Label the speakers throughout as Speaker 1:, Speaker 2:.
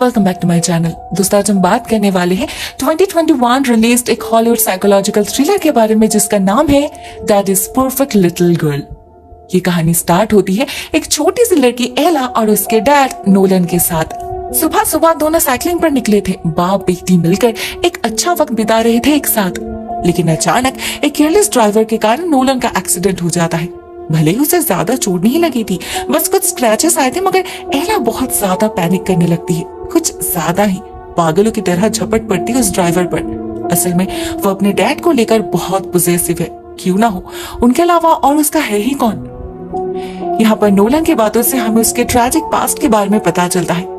Speaker 1: Welcome back to my channel. दोस्तों आज हम बात करने वाले हैं 2021 रिलीज्ड एक हॉलीवुड साइकोलॉजिकल थ्रिलर के बारे में जिसका नाम है that is perfect little girl. ये कहानी स्टार्ट होती है एक छोटी सी लड़की एला और उसके डैड नोलन के साथ। सुबह सुबह दोनों साइकिलिंग पर निकले थे। बाप बेटी मिलकर एक अच्छा वक्त बिता रहे थे एक साथ, लेकिन अचानक एक केयरलेस ड्राइवर के कारण नोलन का एक्सीडेंट हो जाता है। भले ही उसे ज्यादा चोट नहीं लगी थी, बस कुछ स्क्रैचेस आए थे, मगर एला बहुत ज्यादा पैनिक करने लगती है। कुछ ज्यादा ही पागलों की तरह झपट पड़ती है उस ड्राइवर पर। असल में वो अपने डैड को लेकर बहुत पॉसेसिव है। क्यों ना हो, उनके अलावा और उसका है ही कौन। यहाँ पर नोलन की बातों से हमें उसके ट्रैजिक पास्ट के बारे में पता चलता है।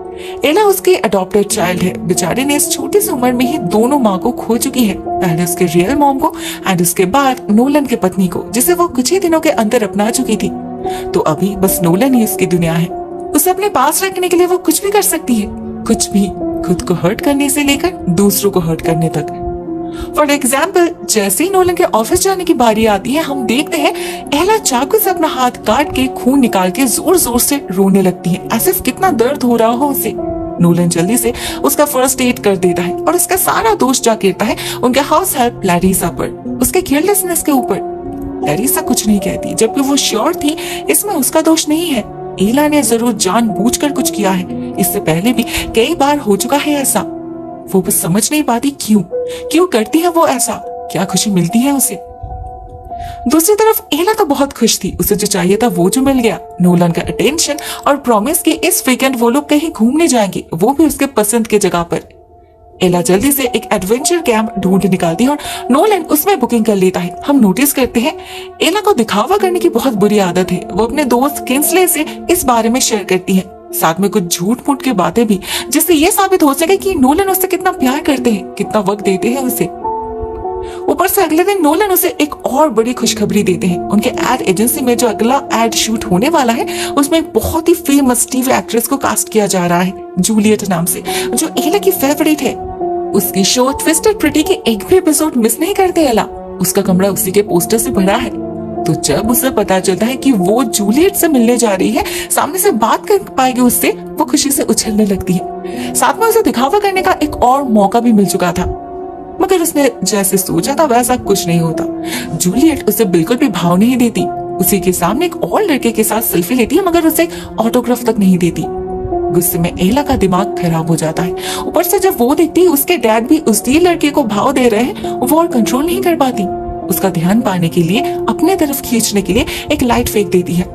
Speaker 1: एला उसकी अडॉप्टेड चाइल्ड है। बेचारे ने इस छोटी सी उम्र में ही दोनों माँ को खो चुकी है, पहले उसके रियल मॉम को एंड उसके बाद नोलन के पत्नी को, जिसे वो कुछ ही दिनों के अंदर अपना चुकी थी। तो अभी बस नोलन ही उसकी दुनिया है। उसे अपने पास रखने के लिए वो कुछ भी कर सकती है, कुछ भी, खुद को हर्ट करने से लेकर दूसरों को हर्ट करने तक। फॉर एग्जाम्पल, जैसे ही नोलन के ऑफिस जाने की बारी आती है, हम देखते हैं एला चाकू से अपना हाथ काट के खून निकाल के जोर जोर से रोने लगती है, ऐसे कितना दर्द हो रहा हो उसे। नोलन जल्दी से उसका फर्स्ट एड कर देता है और उसका सारा दोष जा गिरता है उनके हाउस हेल्प लैरिसा पर, उसके केयरलेसनेस के ऊपर। लैरिसा कुछ नहीं कहती, जबकि वो श्योर थी इसमें उसका दोष नहीं है। एला ने जरूर जानबूझकर कुछ किया है, इससे पहले भी कई बार हो चुका है ऐसा। वो बस समझ नहीं पाती क्यों करती है वो ऐसा, क्या खुशी मिलती है उसे। दूसरी तरफ एला तो बहुत खुश थी, उसे जो चाहिए था वो जो मिल गया। नोलन का अटेंशन और प्रॉमिस कि इस वीकेंड वो लोग कहीं घूमने जाएंगे, वो भी उसके पसंद की जगह पर। एला जल्दी से एक एडवेंचर कैंप ढूंढ निकालती है और नोलन उसमें बुकिंग कर लेता है। हम नोटिस करते हैं एला को दिखावा करने की बहुत बुरी आदत है। वो अपने दोस्त किंसले से इस बारे में शेयर करती है, साथ में कुछ झूठ मूठ की बातें भी, जिससे ये साबित हो सके कि नोलन उससे कितना प्यार करते हैं, कितना वक्त देते हैं उसे। ऊपर से अगले दिन नोलन उसे एक और बड़ी खुशखबरी देते हैं। उनके एड एजेंसी में जो अगला एड शूट होने वाला है, उसमें एक बहुत ही फेमस टीवी एक्ट्रेस को कास्ट किया जा रहा है, जूलियट नाम से, जो एला की फेवरेट है। उसकी शो ट्विस्टेड प्रिटी के एक भी एपिसोड मिस नहीं करते एला। उसका कमरा उसी के पोस्टर से भरा है। तो जब उसे पता चलता है कि वो जूलियट से मिलने जा रही है, सामने से बात कर पाएगी उससे, वो खुशी से उछलने लगती है। साथ में उसे दिखावा करने का एक और मौका भी मिल चुका था, मगर उसने जैसे सोचा था वैसा कुछ नहीं होता। जूलियट उसे बिल्कुल भी भाव नहीं देती। उसी के सामने एक और लड़के के साथ सेल्फी लेती है, मगर उसे ऑटोग्राफ तक नहीं देती। गुस्से में एला का दिमाग खराब हो जाता है। ऊपर से जब वो देखती है उसके डैड भी उसी लड़के को भाव दे रहे हैं, वो और कंट्रोल नहीं कर पाती। उसका ध्यान पाने के लिए, अपने तरफ खींचने के लिए एक लाइट फेंक देती है,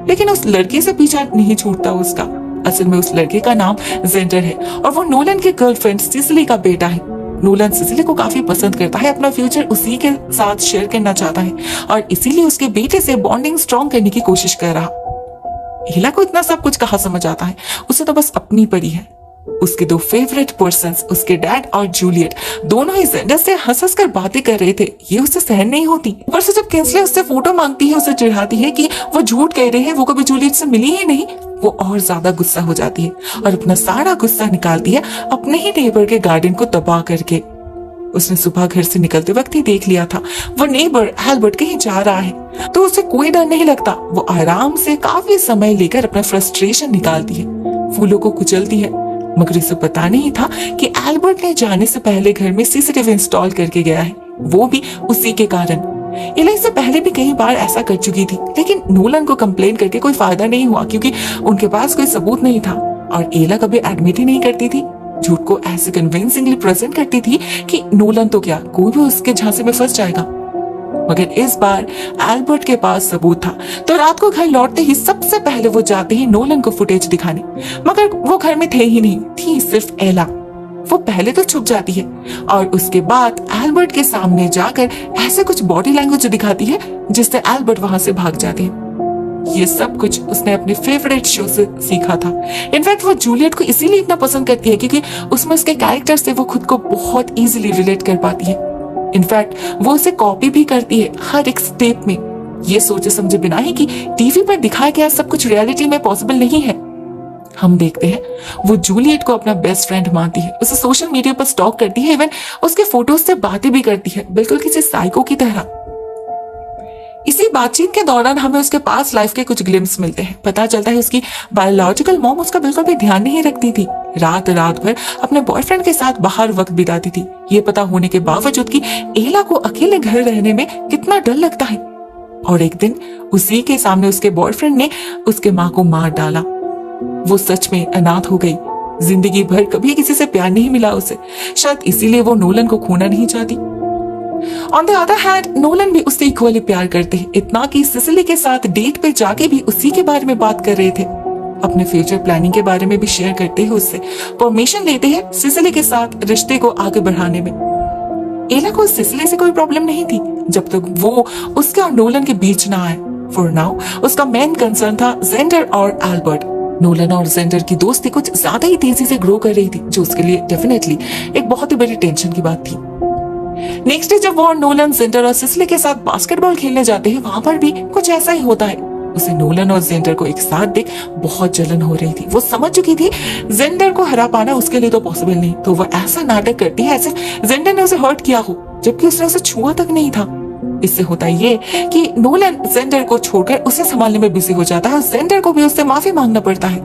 Speaker 1: लेकिन उस लड़के से पीछा नहीं छूटता उसका। असल में उस लड़के का नाम जेंडर है और वो नोलन की गर्लफ्रेंड सिसिली का बेटा है। नोलन सिसिली को काफी पसंद करता है, अपना फ्यूचर उसी के साथ शेयर करना चाहता है और इसीलिए उसके बेटे से बॉन्डिंग स्ट्रॉन्ग करने की कोशिश कर रहा। एला को इतना सब कुछ कहाँ समझ आता है, उसे तो बस अपनी परी है। उसके दो फेवरेट पर्सन्स, उसके डैड और जूलियट, दोनों ही जेंडर से हंस कर बातें कर रहे थे। ये उसे सहन नहीं होती। ऊपर से जब किंसले उससे फोटो मांगती है, उसे चिढ़ाती है कि वो झूठ कह रहे हैं, वो कभी जूलियट से मिली ही नहीं, वो और ज्यादा गुस्सा हो जाती है और अपना सारा गुस्सा निकालती है अपने ही नेबर के गार्डन को तबाह करके। उसने सुबह घर से निकलते वक्त ही देख लिया था वो नेबर एल्बर्ट कहीं जा रहा है, तो उसे कोई डर नहीं लगता। वो आराम से काफी समय लेकर अपना फ्रस्ट्रेशन निकालती है, फूलों को कुचलती है, मगर इसे पता नहीं था कि एल्बर्ट ने जाने से पहले घर में सीसीटीवी इंस्टॉल करके गया है, वो भी उसी के कारण। एला इससे पहले भी कई बार ऐसा कर चुकी थी, लेकिन नोलन को कंप्लेन करके कोई फायदा नहीं हुआ, क्योंकि उनके पास कोई सबूत नहीं था और एला कभी एडमिट ही नहीं करती थी। झूठ को ऐसे कन्विंसिंगली प्रेजेंट करती थी कि नोलन तो क्या, कोई भी उसके झांसे में फंस जाएगा। मगर इस बार एल्बर्ट के पास सबूत था, तो रात को घर लौटते ही सबसे पहले वो जाते ही नोलन को फुटेज दिखाने, मगर वो घर में थे ही नहीं, थी सिर्फ एला। वो पहले तो छुप जाती है और उसके बाद एल्बर्ट के सामने जाकर ऐसे कुछ बॉडी लैंग्वेज दिखाती है जिससे एल्बर्ट वहां से भाग जाते हैं। ये सब कुछ उसने अपने फेवरेट शो से सीखा था। इनफैक्ट वो जूलियट को इसीलिए इतना पसंद करती है क्योंकि उसमें उसके कैरेक्टर से वो खुद को बहुत इजीली रिलेट कर पाती है। इनफैक्ट वो उसे कॉपी भी करती है हर एक स्टेप में, ये सोचे समझे बिना ही कि टीवी पर दिखाया गया सब कुछ रियलिटी में पॉसिबल नहीं है। हम देखते हैं वो जूलियट को अपना बेस्ट फ्रेंड मानती है, उसे सोशल मीडिया पर स्टॉक करती है, इवन उसके फोटोज से बातें भी करती है, बिल्कुल किसी साइको की तरह। इसी बातचीत के दौरान हमें उसके पास लाइफ के कुछ ग्लिम्स मिलते हैं। पता चलता है उसकी बायोलॉजिकल मॉम उसका बिल्कुल भी ध्यान नहीं रखती थी, रात रात भर अपने बॉयफ्रेंड के साथ बाहर वक्त बिताती थी। ये पता होने के बावजूद कि एला को अकेले घर रहने में कितना डर लगता है। और एक दिन उसी के सामने उसके बॉयफ्रेंड ने उसके माँ को मार डाला। वो सच में अनाथ हो गई। जिंदगी भर कभी किसी से प्यार नहीं मिला उसे, शायद इसीलिए वो नोलन को खोना नहीं चाहती। On the other hand Nolan भी उससे इक्वली प्यार करते हैं, इतना कि सिसिली के साथ डेट पे जाके भी उसी के बारे में बात कर रहे थे। अपने फ्यूचर प्लानिंग के बारे में भी शेयर करते हैं, उससे परमिशन लेते हैं सिसिली के साथ रिश्ते को आगे बढ़ाने में। एला को सिसिली से कोई प्रॉब्लम नहीं थी जब तक वो उसके और नोलन के बीच ना आए। फॉर नाउ उसका मेन कंसर्न था जेंडर और एल्बर्ट। नोलन और जेंडर की दोस्ती कुछ ज्यादा ही तेजी से ग्रो कर रही थी, जो उसके लिए डेफिनेटली एक बहुत ही बड़ी टेंशन की बात थी। नेक्स्ट डे जब वो और नोलन जेंडर और सिसिली के साथ बास्केटबॉल खेलने जाते हैं, वहां पर भी कुछ ऐसा ही होता है। उसे नोलन और जेंडर को एक साथ देख बहुत जलन हो रही थी। वो समझ चुकी थी जेंडर को हरा पाना उसके लिए तो पॉसिबल नहीं, तो वो ऐसा नाटक करती है ऐसे जेंडर ने उसे हर्ट किया हो, जबकि उसने उसे छुआ तक नहीं था। इससे होता ये कि नोलन जेंडर को छोड़कर उसे संभालने में बिजी हो जाता है और जेंडर को भी उससे माफी मांगना पड़ता है।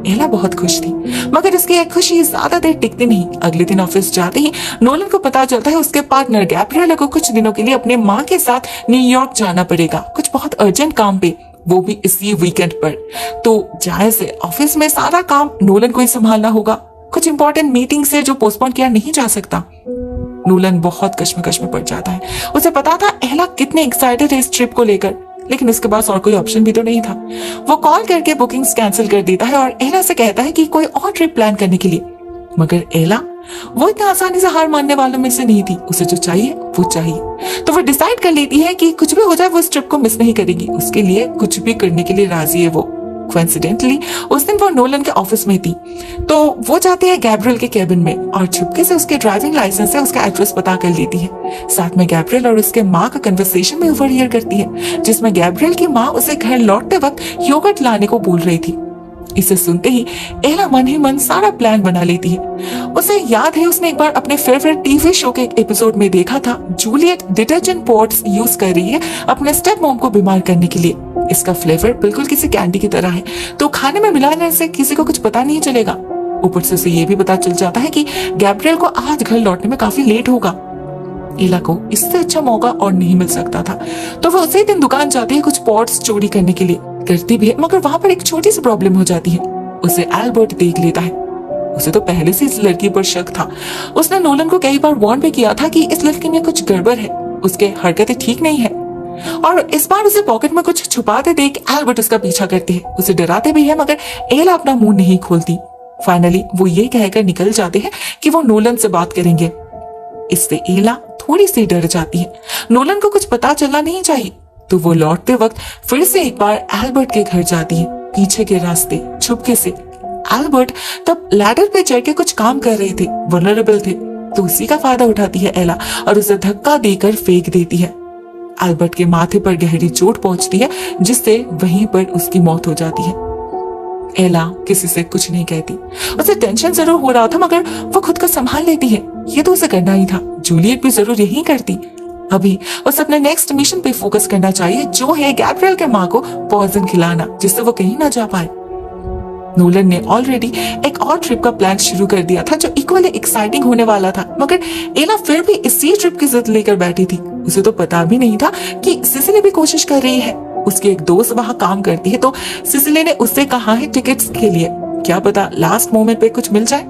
Speaker 1: एला बहुत खुश थी, मगर उसकी एक खुशी ज्यादा देर टिकती नहीं। अगले दिन ऑफिस जाते ही नोलन को पता चलता है उसके पार्टनर गैब्रिएला को कुछ दिनों के लिए अपने माँ के साथ न्यूयॉर्क जाना पड़ेगा, कुछ बहुत अर्जेंट काम पे, वो भी इसी वीकेंड पर। तो जाहिर से ऑफिस में सारा काम नोलन को ही संभालना होगा। कुछ इंपॉर्टेंट मीटिंग से जो पोस्टपोन किया नहीं जा सकता। नोलन बहुत कश्मकश में पड़ जाता है। उसे पता था एला कितने एक्साइटेड है इस ट्रिप को लेकर, लेकिन उसके पास और कोई ऑप्शन भी तो नहीं था। वो कॉल करके बुकिंग्स कैंसिल कर देता है और एला से कहता है कि कोई और ट्रिप प्लान करने के लिए। मगर एला वो इतना आसानी से हार मानने वालों में से नहीं थी। उसे जो चाहिए वो चाहिए, तो वो डिसाइड कर लेती है कि कुछ भी हो जाए वो इस ट्रिप को मिस नहीं करेगी। उसके लिए कुछ भी करने के लिए राजी है वो। कोइंसिडेंटली उस दिन वो नोलन के ऑफिस में थी, तो वो जाती है गैब्रिएल के केबिन में और चुपके से उसके ड्राइविंग लाइसेंस से उसका एड्रेस पता कर लेती है। साथ में गैब्रिएल और उसके माँ का कन्वर्सेशन में ओवरहियर करती है, जिसमें गैब्रिएल की माँ उसे घर लौटते वक्त योगर्ट लाने को बोल रही थी। इसे सुनते ही एला मन ही मन सारा प्लान बना लेती है। उसे याद है उसने एक बार अपने फेवरेट टीवी शो के एक एपिसोड में देखा था जूलियट डिटर्जेंट पॉट्स यूज कर रही है अपने स्टेप मॉम को बीमार करने के लिए। इसका फ्लेवर बिल्कुल किसी कैंडी की तरह है, तो खाने में मिलाने से किसी को कुछ पता नहीं चलेगा। ऊपर से उसे ये भी पता चल जाता है कि गैब्रिएल को आज घर लौटने में काफी लेट होगा। एला को इससे अच्छा मौका और नहीं मिल सकता था, तो वो उसी दिन दुकान जाती है कुछ पॉट्स चोरी करने के लिए। करती भी है, मगर वहां पर एक छोटी सी प्रॉब्लम हो जाती है। उसे एल्बर्ट देख लेता है। उसे तो पहले से इस लड़की पर शक था। उसने नोलन को कई बार वार्न भी किया था कि इस लड़की में कुछ गड़बड़ है, उसके हरकतें ठीक नहीं है। और इस बार उसे पॉकेट में कुछ छुपाते देख एल्बर्ट उसका पीछा करती है। उसे डराते भी है, मगर एला अपना मुंह नहीं खोलती। फाइनली वो ये कहकर निकल जाते हैं कि वो नोलन से बात करेंगे। इससे एला थोड़ी सी डर जाती है। नोलन को कुछ पता चलना नहीं चाहिए, तो वो लौटते वक्त फिर से एक बार एल्बर्ट के घर जाती है, पीछे के रास्ते छुपके से। एल्बर्ट तब लैडर पे चढ़ के कुछ काम कर रहे थे, वल्नरेबल थे, तो उसी का फायदा उठाती है एला और उसे धक्का देकर फेंक देती है। एल्बर्ट के माथे पर गहरी चोट पहुंचती है, जिससे वहीं पर उसकी मौत हो जाती है। एला किसी से कुछ नहीं कहती। उसे टेंशन जरूर हो रहा था, मगर वो खुद को संभाल लेती है। ये तो उसे करना ही था। जूलियट भी जरूर यही करती। अभी उसे अपने नेक्स्ट मिशन पे फोकस करना चाहिए, जो है गैब्रिएल के माँ को पॉइजन खिलाना, जिससे वो कहीं ना जा पाए। नोलन ने ऑलरेडी एक और ट्रिप का प्लान शुरू कर दिया था, जो इक्वली एक्साइटिंग होने वाला था, मगर एला फिर भी इसी ट्रिप की जिद लेकर बैठी थी। उसे तो पता भी नहीं था कि सिसिली भी कोशिश कर रही है। उसकी एक दोस्त वहां काम करती है, तो सिसिली ने उससे कहा है टिकट्स के लिए। क्या पता लास्ट मोमेंट पे कुछ मिल जाए।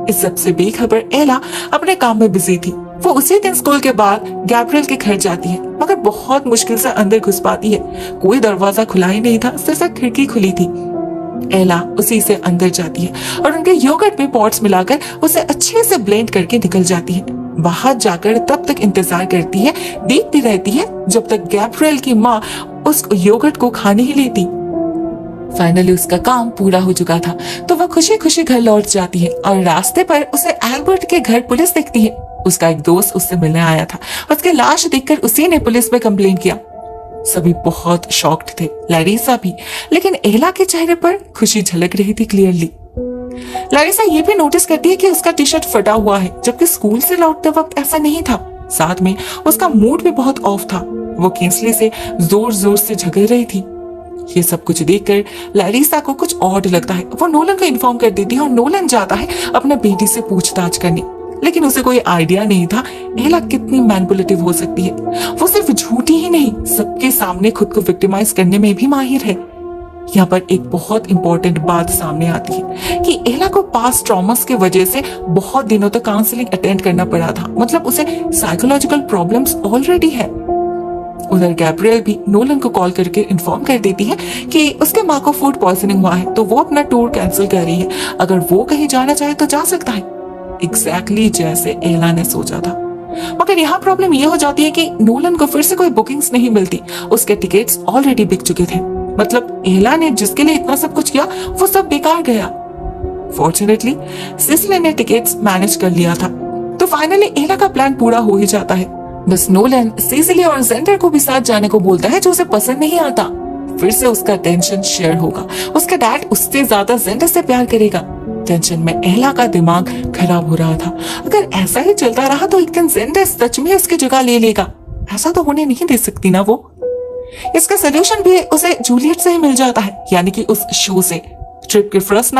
Speaker 1: इस सब से बेखबर एला अपने काम में बिजी थी। वो उसी दिन स्कूल के बाद गैब्रिएल के घर जाती है, मगर बहुत मुश्किल से अंदर घुस पाती है। कोई दरवाजा खुला ही नहीं था, सिर्फ एक खिड़की खुली थी। एला उसी से अंदर जाती है और उनके योगर्ट में पॉट्स मिलाकर उसे अच्छे से ब्लेंड करके निकल जाती है। बाहर जाकर तब तक इंतजार करती है, देखती रहती है जब तक गैब्रिएल की माँ उस योगर्ट को खाने ही लेती। फाइनली उसका काम पूरा हो चुका था, तो वह खुशी खुशी घर लौट जाती है और रास्ते पर उसे एल्बर्ट के घर पुलिस दिखती है। उसका एक दोस्त उससे मिलने आया था। उसकी लाश देखकर उसी ने पुलिस में कंप्लेन किया। सभी बहुत शॉक्ड थे, लैरिसा भी, लेकिन एला के चेहरे पर खुशी झलक रही थी क्लियरली। लैरिसा ये भी नोटिस करती है कि उसका टी शर्ट फटा हुआ है, जबकि स्कूल से लौटते वक्त ऐसा नहीं था। साथ में उसका मूड भी बहुत ऑफ था। वो किंसली से जोर जोर से झगड़ रही थी। ये सब कुछ देखकर लैरिसा को कुछ ऑड लगता है। वो नोलन को इन्फॉर्म कर देती है और नोलन जाता है अपने बेटी से पूछताछ करने, लेकिन उसे कोई आइडिया नहीं था एला कितनी मैनिपुलेटिव हो सकती है। वो सिर्फ झूठी ही नहीं, सबके सामने खुद को विक्टिमाइज करने में भी माहिर है। यहाँ पर एक बहुत इंपॉर्टेंट बात सामने आती है कि एला को पास्ट ट्रॉमास की वजह से बहुत दिनों तक काउंसलिंग अटेंड करना पड़ा था। मतलब उसे साइकोलॉजिकल प्रॉब्लम्स ऑलरेडी है। उधर गैब्रियल भी नोलन को कॉल करके इन्फॉर्म कर देती है कि उसके माँ को फूड पॉइजनिंग हुआ है, तो वो अपना टूर कैंसिल कर रही है। अगर वो कहीं जाना चाहे तो जा सकता है। एग्जैक्टली जैसे एला ने सोचा था। मगर यहाँ प्रॉब्लम ये हो जाती है कि नोलन को फिर से कोई बुकिंग्स नहीं मिलती। उसके टिकट्स ऑलरेडी बिक चुके थे। मतलब एला ने जिसके लिए इतना सब कुछ किया वो सब बेकार गया। फॉर्चुनेटली सिसिली ने टिकट्स मैनेज कर लिया था, तो फाइनली एला का प्लान पूरा हो ही जाता है। बस नोलन सिसिली और जेंडर को भी साथ जाने को बोलता है, जो उसे पसंद नहीं आता। फिर से उसका टेंशन शेयर होगा। उसका डैड उससे ज्यादा जेंडर से प्यार करेगा। टेंशन में एला का दिमाग खराब हो रहा था। अगर ऐसा ही चलता रहा तो एक दिन जेंडर सच में उसकी जगह ले लेगा। ऐसा तो होने नहीं दे सकती ना वो। इसका सोल्यूशन भी उसे जूलियट से ही मिल जाता है, यानी कि उस शो से। ट्रिप के फर्स्ट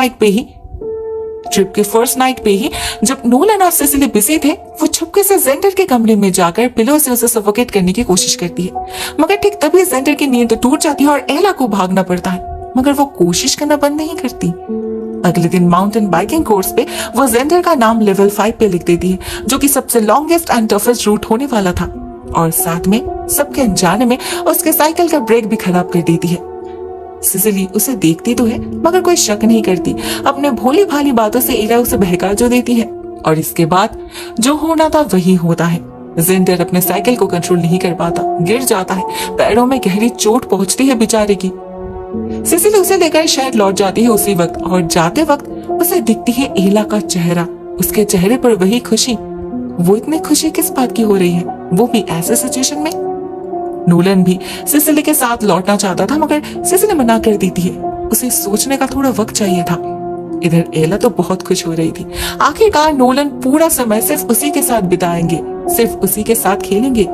Speaker 1: नाइट पे ही जब नोलन और सिसिली बिजी थे, वो छुपके से जेंडर के कमरे में जाकर पिलो से उसे सफोकेट करने की कोशिश करती है। मगर ठीक तभी जेंडर की नींद टूट जाती है और एला को भागना पड़ता है। मगर वो कोशिश करना बंद नहीं करती। अगले दिन माउंटेन बाइकिंग कोर्स पे वो जेंडर का नाम लेवल 5 पे लिख देती है, जो कि सबसे लॉन्गेस्ट एंड टफेस्ट रूट होने वाला था। और साथ में सबके अनजाने में उसके साइकिल का ब्रेक भी खराब कर देती है। सिसिली उसे देखती तो है मगर कोई शक नहीं करती। अपने भोली भाली बातों से एला उसे बहका जो देती है। और इसके बाद जो होना था वही होता है। जेंडर अपने साइकिल को कंट्रोल नहीं कर पाता, गिर जाता है। पैरों में गहरी चोट पहुंचती है बेचारे की। सिसिली उसे लेकर शहर लौट जाती है उसी वक्त, और जाते वक्त उसे दिखती है एला का चेहरा। उसके चेहरे पर वही खुशी। वो इतनी खुशी किस बात की हो रही है, वो भी ऐसे सिचुएशन में। नोलन भी सिसिली के साथ लौटना चाहता था, मगर सिसिली मना कर देती है। उसे सोचने का थोड़ा वक्त चाहिए था। इधर एला तो बहुत खुश हो रही थी। आखिरकार नोलन पूरा समय सिर्फ उसी के साथ बिताएंगे, सिर्फ उसी के साथ खेलेंगे।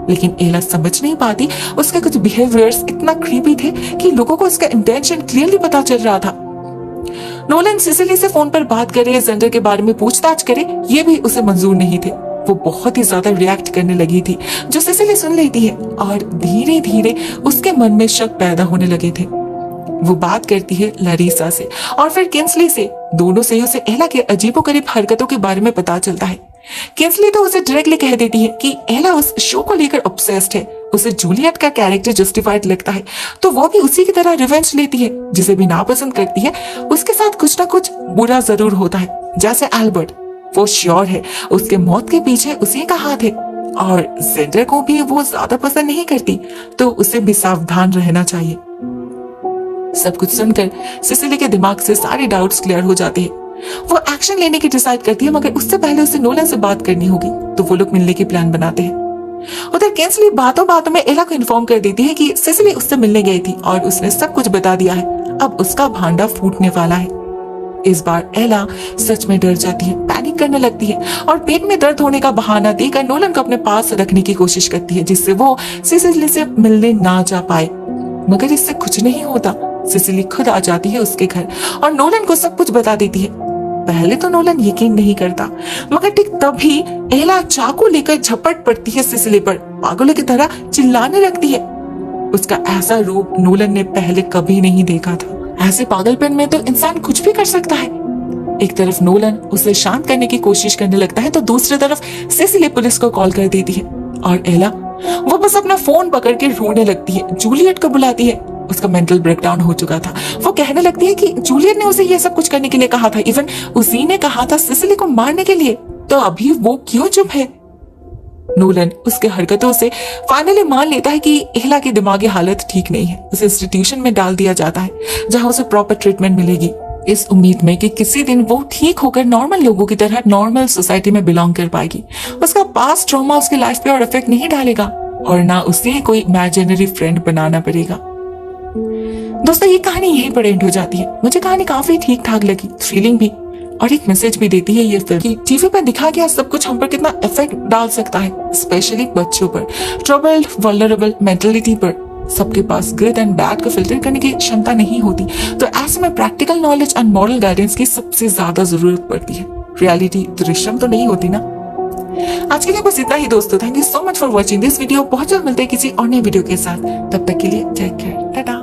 Speaker 1: लेकिन एला समझ नहीं पाती उसके कुछ बिहेवियर्स इतना क्रीपी थे कि लोगों को उसका इंटेंशन क्लियरली पता चल रहा था। नोलन सिसिली से फोन पर बात करे, जेंडर के बारे में पूछताछ करे, ये भी उसे मंजूर नहीं थे। वो बहुत ही ज्यादा रिएक्ट करने लगी थी, जो सिसिली सुन लेती है, और धीरे धीरे उसके मन में शक पैदा होने लगे थे। वो बात करती है लैरिसा से और फिर किंसली से। दोनों से उसे एला के अजीबोगरीब हरकतों के बारे में पता चलता है। किंसली तो उसे डायरेक्टली कह देती है कि एला उस शो को लेकर ऑब्सेस्ड है। उसे जूलियट का कैरेक्टर जस्टिफाइड लगता है, तो वो भी उसी की तरह रिवेंज लेती है। जिसे भी नापसंद करती है उसके साथ कुछ ना कुछ बुरा जरूर होता है। जैसे एल्बर्ट, वो श्योर है उसके मौत के पीछे उसी का हाथ है। और जेंडर को भी वो ज्यादा पसंद नहीं करती, तो उसे भी सावधान रहना चाहिए। सब कुछ सुनकर सिसिली के दिमाग से सारे डाउट्स क्लियर हो जाते हैं। वो एक्शन लेने की डिसाइड करती है, मगर उससे पहले उसे नोलन से बात करनी होगी, तो वो लोग मिलने की प्लान बनाते हैं। उधर किंसली बातों बातों में एला को इन्फॉर्म कर देती है कि सिसिली उससे मिलने गई थी और उसने सब कुछ बता दिया है। अब उसका भांडा फूटने वाला है। इस बार एला सच में डर जाती है, पैनिक करने लगती है और पेट में दर्द होने का बहाना देकर नोलन को अपने पास रखने की कोशिश करती है, जिससे वो सिसिली से मिलने ना जा पाए। मगर इससे कुछ नहीं होता। सिसिली खुद आ जाती है उसके घर और नोलन को सब कुछ बता देती है। पहले तो नोलन यकीन नहीं करता, मगर ठीक तभी एला चाकू लेकर झपट पड़ती है सिसिली पर। पागलों की तरह चिल्लाने लगती है। उसका ऐसा रूप नोलन ने पहले कभी नहीं देखा था। ऐसे पागलपन में तो इंसान कुछ भी कर सकता है। एक तरफ नोलन उसे शांत करने की कोशिश करने लगता है, तो दूसरी तरफ सिसिली पुलिस को कॉल कर देती है। और एला वो बस अपना फोन पकड़ के रोने लगती है। जूलियट को बुलाती है। उसका मेंटल ब्रेकडाउन हो चुका था। वो कहने लगती है कि जूलियट ने उसे ये सब कुछ करने के लिए कहा था। इवन उसी ने कहा था सिसिली को मारने के लिए, तो अभी वो क्यों चुप है। नोलन उसके हरकतों से फाइनली मान लेता है कि एला की दिमागी हालत ठीक नहीं है। उसे इंस्टीट्यूशन में डाल दिया जाता है, जहां उसे प्रॉपर ट्रीटमेंट मिलेगी, इस उम्मीद में कि किसी दिन वो ठीक होकर नॉर्मल लोगों की तरह नॉर्मल सोसाइटी में बिलोंग कर पाएगी। उसका पास्ट ट्रॉमा उसकी लाइफ पे और इफेक्ट नहीं डालेगा, और ना उसे कोई इमेजिनरी फ्रेंड बनाना पड़ेगा। दोस्तों, ये कहानी यहीं पर एंड हो जाती है। मुझे कहानी काफी ठीक ठाक लगी, थ्रिलिंग भी, और एक मैसेज भी देती है ये फिल्म कि टीवी पर दिखा गया सब कुछ हम पर कितना इफेक्ट डाल सकता है, स्पेशली बच्चों पर, ट्रबल्ड वल्नरेबल मेंटेलिटी पर। सबके पास गुड एंड बैड को फिल्टर करने की क्षमता नहीं होती, तो ऐसे में practical knowledge and moral guidance की सबसे ज्यादा जरूरत पड़ती है। रियलिटी दृश्यम तो नहीं होती ना। आज के लिए बस इतना ही दोस्तों। Thank you so much for watching this video. बहुत जल्द मिलते हैं किसी और नए वीडियो के साथ। तब तक के लिए टेक केयर, टाटा।